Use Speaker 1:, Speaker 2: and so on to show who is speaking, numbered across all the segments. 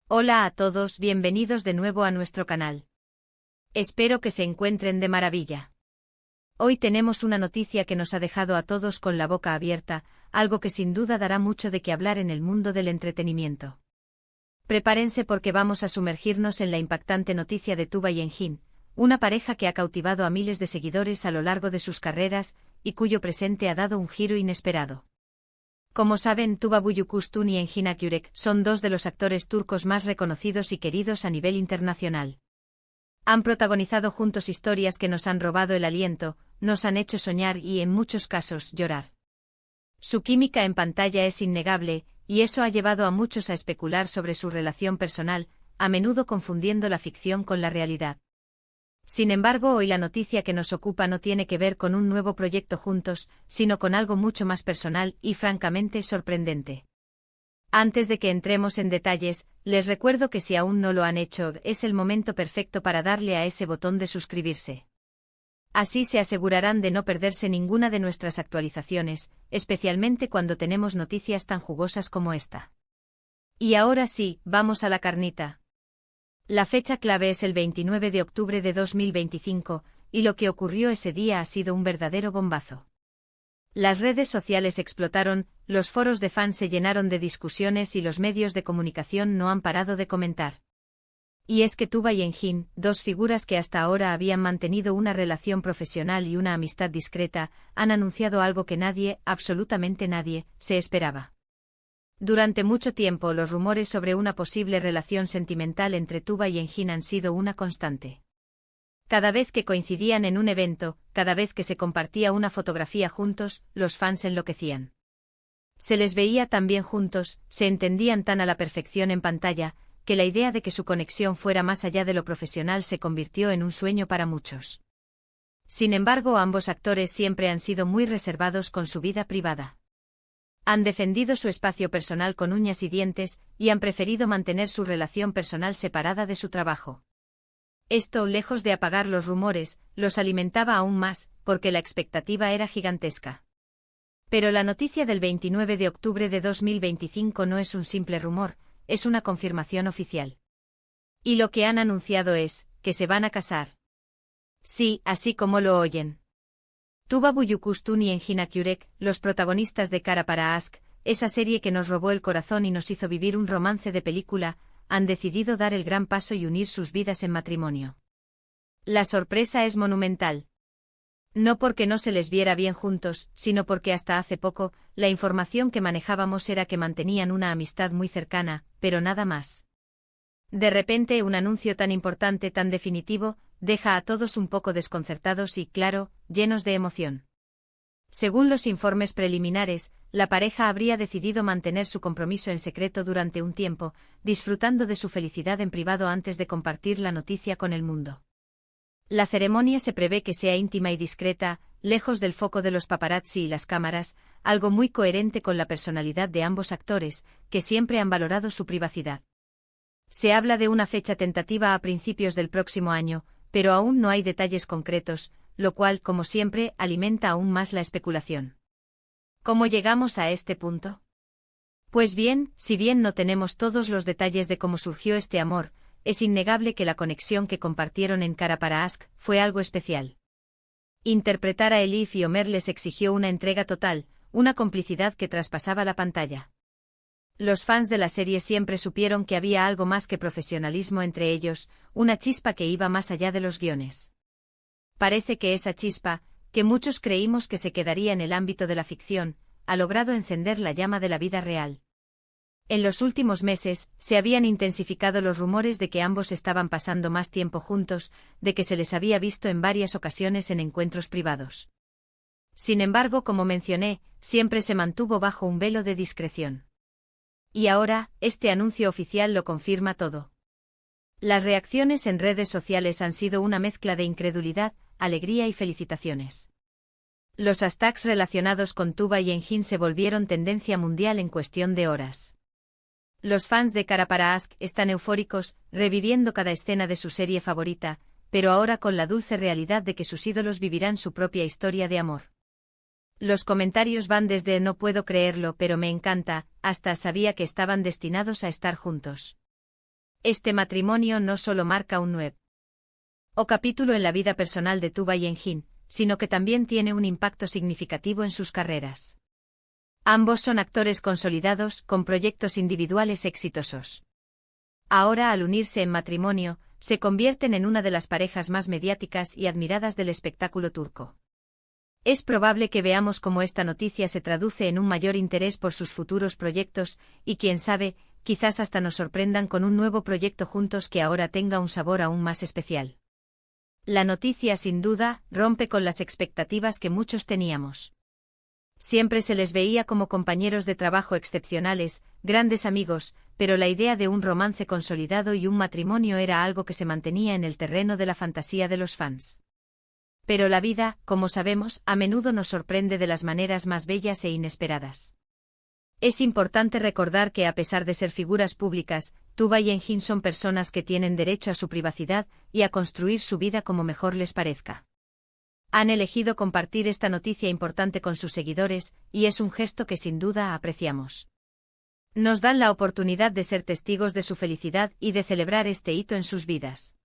Speaker 1: Hola a todos, bienvenidos de nuevo a nuestro canal. Espero que se encuentren de maravilla. Hoy tenemos una noticia que nos ha dejado a todos con la boca abierta, algo que sin duda dará mucho de qué hablar en el mundo del entretenimiento. Prepárense porque vamos a sumergirnos en la impactante noticia de Tuba y Engin, una pareja que ha cautivado a miles de seguidores a lo largo de sus carreras y cuyo presente ha dado un giro inesperado. Como saben, Tuba Büyüküstün y Engin Akyürek son dos de los actores turcos más reconocidos y queridos a nivel internacional. Han protagonizado juntos historias que nos han robado el aliento, nos han hecho soñar y, en muchos casos, llorar. Su química en pantalla es innegable, y eso ha llevado a muchos a especular sobre su relación personal, a menudo confundiendo la ficción con la realidad. Sin embargo, hoy la noticia que nos ocupa no tiene que ver con un nuevo proyecto juntos, sino con algo mucho más personal y francamente sorprendente. Antes de que entremos en detalles, les recuerdo que si aún no lo han hecho, es el momento perfecto para darle a ese botón de suscribirse. Así se asegurarán de no perderse ninguna de nuestras actualizaciones, especialmente cuando tenemos noticias tan jugosas como esta. Y ahora sí, vamos a la carnita. La fecha clave es el 29 de octubre de 2025, y lo que ocurrió ese día ha sido un verdadero bombazo. Las redes sociales explotaron, los foros de fans se llenaron de discusiones y los medios de comunicación no han parado de comentar. Y es que Tuba y Engin, dos figuras que hasta ahora habían mantenido una relación profesional y una amistad discreta, han anunciado algo que nadie, absolutamente nadie, se esperaba. Durante mucho tiempo los rumores sobre una posible relación sentimental entre Tuba y Engin han sido una constante. Cada vez que coincidían en un evento, cada vez que se compartía una fotografía juntos, los fans enloquecían. Se les veía tan bien juntos, se entendían tan a la perfección en pantalla, que la idea de que su conexión fuera más allá de lo profesional se convirtió en un sueño para muchos. Sin embargo, ambos actores siempre han sido muy reservados con su vida privada. Han defendido su espacio personal con uñas y dientes, y han preferido mantener su relación personal separada de su trabajo. Esto, lejos de apagar los rumores, los alimentaba aún más, porque la expectativa era gigantesca. Pero la noticia del 29 de octubre de 2025 no es un simple rumor, es una confirmación oficial. Y lo que han anunciado es, que se van a casar. Sí, así como lo oyen. Tuba Büyüküstün y Engin Akyürek, los protagonistas de Kara para Aşk, esa serie que nos robó el corazón y nos hizo vivir un romance de película, han decidido dar el gran paso y unir sus vidas en matrimonio. La sorpresa es monumental. No porque no se les viera bien juntos, sino porque hasta hace poco, la información que manejábamos era que mantenían una amistad muy cercana, pero nada más. De repente, un anuncio tan importante, tan definitivo, deja a todos un poco desconcertados y, claro, llenos de emoción. Según los informes preliminares, la pareja habría decidido mantener su compromiso en secreto durante un tiempo, disfrutando de su felicidad en privado antes de compartir la noticia con el mundo. La ceremonia se prevé que sea íntima y discreta, lejos del foco de los paparazzi y las cámaras, algo muy coherente con la personalidad de ambos actores, que siempre han valorado su privacidad. Se habla de una fecha tentativa a principios del próximo año, pero aún no hay detalles concretos, lo cual, como siempre, alimenta aún más la especulación. ¿Cómo llegamos a este punto? Pues bien, si bien no tenemos todos los detalles de cómo surgió este amor, es innegable que la conexión que compartieron en Kara para Aşk fue algo especial. Interpretar a Elif y Ömer les exigió una entrega total, una complicidad que traspasaba la pantalla. Los fans de la serie siempre supieron que había algo más que profesionalismo entre ellos, una chispa que iba más allá de los guiones. Parece que esa chispa, que muchos creímos que se quedaría en el ámbito de la ficción, ha logrado encender la llama de la vida real. En los últimos meses, se habían intensificado los rumores de que ambos estaban pasando más tiempo juntos, de que se les había visto en varias ocasiones en encuentros privados. Sin embargo, como mencioné, siempre se mantuvo bajo un velo de discreción. Y ahora, este anuncio oficial lo confirma todo. Las reacciones en redes sociales han sido una mezcla de incredulidad, alegría y felicitaciones. Los hashtags relacionados con Tuba y Engin se volvieron tendencia mundial en cuestión de horas. Los fans de Kara para Aşk están eufóricos, reviviendo cada escena de su serie favorita, pero ahora con la dulce realidad de que sus ídolos vivirán su propia historia de amor. Los comentarios van desde "no puedo creerlo pero me encanta", hasta "sabía que estaban destinados a estar juntos". Este matrimonio no solo marca un nuevo capítulo en la vida personal de Tuba y Engin, sino que también tiene un impacto significativo en sus carreras. Ambos son actores consolidados, con proyectos individuales exitosos. Ahora, al unirse en matrimonio, se convierten en una de las parejas más mediáticas y admiradas del espectáculo turco. Es probable que veamos cómo esta noticia se traduce en un mayor interés por sus futuros proyectos, y quién sabe, quizás hasta nos sorprendan con un nuevo proyecto juntos que ahora tenga un sabor aún más especial. La noticia, sin duda, rompe con las expectativas que muchos teníamos. Siempre se les veía como compañeros de trabajo excepcionales, grandes amigos, pero la idea de un romance consolidado y un matrimonio era algo que se mantenía en el terreno de la fantasía de los fans. Pero la vida, como sabemos, a menudo nos sorprende de las maneras más bellas e inesperadas. Es importante recordar que, a pesar de ser figuras públicas, Tuba y Engin son personas que tienen derecho a su privacidad y a construir su vida como mejor les parezca. Han elegido compartir esta noticia importante con sus seguidores, y es un gesto que sin duda apreciamos. Nos dan la oportunidad de ser testigos de su felicidad y de celebrar este hito en sus vidas.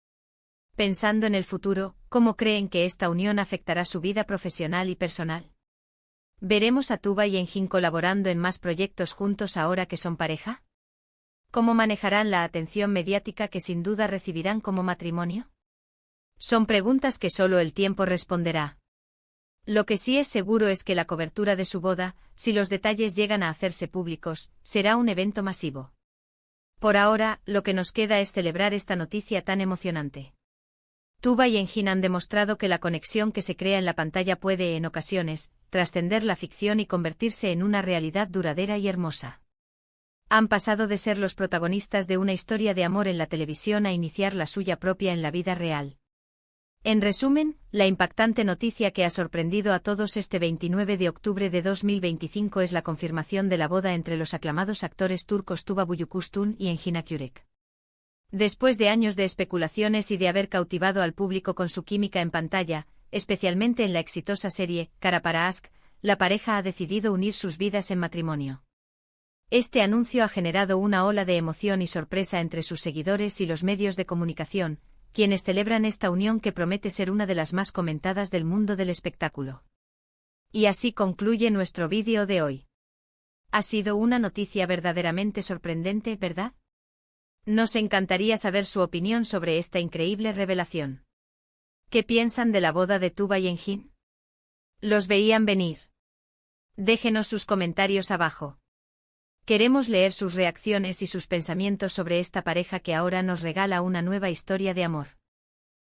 Speaker 1: Pensando en el futuro, ¿cómo creen que esta unión afectará su vida profesional y personal? ¿Veremos a Tuba y Engin colaborando en más proyectos juntos ahora que son pareja? ¿Cómo manejarán la atención mediática que sin duda recibirán como matrimonio? Son preguntas que solo el tiempo responderá. Lo que sí es seguro es que la cobertura de su boda, si los detalles llegan a hacerse públicos, será un evento masivo. Por ahora, lo que nos queda es celebrar esta noticia tan emocionante. Tuba y Engin han demostrado que la conexión que se crea en la pantalla puede, en ocasiones, trascender la ficción y convertirse en una realidad duradera y hermosa. Han pasado de ser los protagonistas de una historia de amor en la televisión a iniciar la suya propia en la vida real. En resumen, la impactante noticia que ha sorprendido a todos este 29 de octubre de 2025 es la confirmación de la boda entre los aclamados actores turcos Tuba Büyüküstün y Engin Akyürek. Después de años de especulaciones y de haber cautivado al público con su química en pantalla, especialmente en la exitosa serie Kara para Aşk, la pareja ha decidido unir sus vidas en matrimonio. Este anuncio ha generado una ola de emoción y sorpresa entre sus seguidores y los medios de comunicación, quienes celebran esta unión que promete ser una de las más comentadas del mundo del espectáculo. Y así concluye nuestro vídeo de hoy. Ha sido una noticia verdaderamente sorprendente, ¿verdad? Nos encantaría saber su opinión sobre esta increíble revelación. ¿Qué piensan de la boda de Tuba y Engin? ¿Los veían venir? Déjenos sus comentarios abajo. Queremos leer sus reacciones y sus pensamientos sobre esta pareja que ahora nos regala una nueva historia de amor.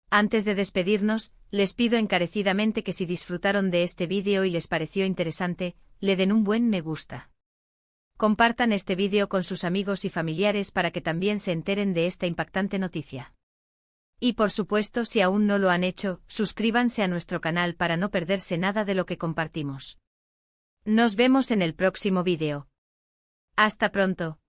Speaker 1: Antes de despedirnos, les pido encarecidamente que si disfrutaron de este vídeo y les pareció interesante, le den un buen me gusta. Compartan este vídeo con sus amigos y familiares para que también se enteren de esta impactante noticia. Y por supuesto, si aún no lo han hecho, suscríbanse a nuestro canal para no perderse nada de lo que compartimos. Nos vemos en el próximo vídeo. Hasta pronto.